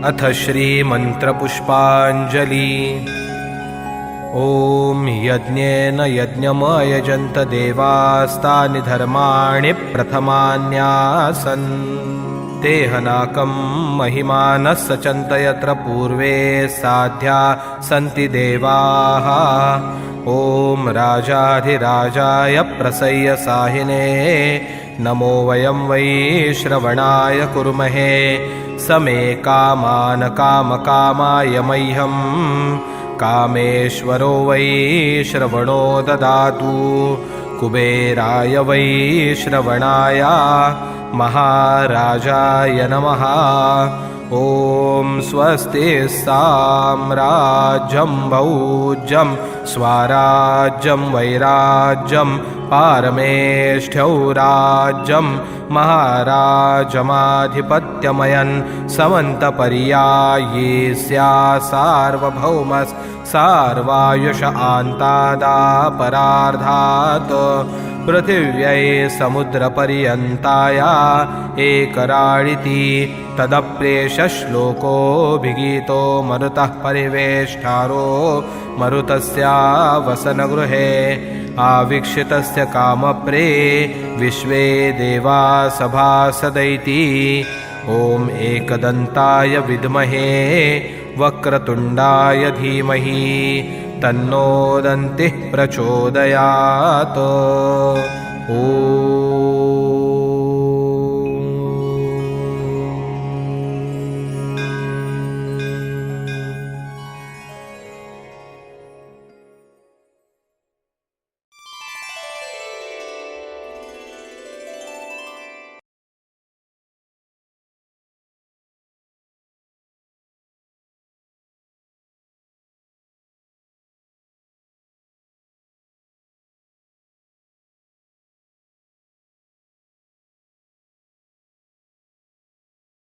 अथ श्रीमन्त्रपुष्पाञ्जलि। ॐ यज्ञेन यज्ञमयजन्त देवास्तानि धर्माणि प्रथमान्यासन् तेहनाकं महिमानः सचन्त यत्र पूर्वे साध्या सन्ति देवाः। ॐ राजाधिराजाय प्रसय्य साहिने नमो वयं वै श्रवणाय कुर्महे समे कामान् कामकामाय मह्यं कामेश्वरो वै श्रवणो ददातु कुबेराय वै श्रवणाय महाराजाय नमः। ॐ स्वस्ति साम्राज्यं भौज्यं स्वराज्यं वैराज्यं पारमेष्ठ्यौ राज्यं महाराजमाधिपत्यमयन् समन्तपर्यायी स्यात् सार्वभौमः सार्वायुष आन्तादापरार्धात् पृथिव्यै समुद्रपर्यन्ताया एकराळिति तदप्रेषश्लोकोऽभिगीतो मरुतः परिवेष्टारो मरुतस्यावसनगृहे आवीक्षितस्य कामप्रे विश्वे देवा सभासदैति। ॐ एकदन्ताय विद्महे वक्रतुण्डाय धीमहि तन्नो दन्तिः प्रचोदयात्। ॐ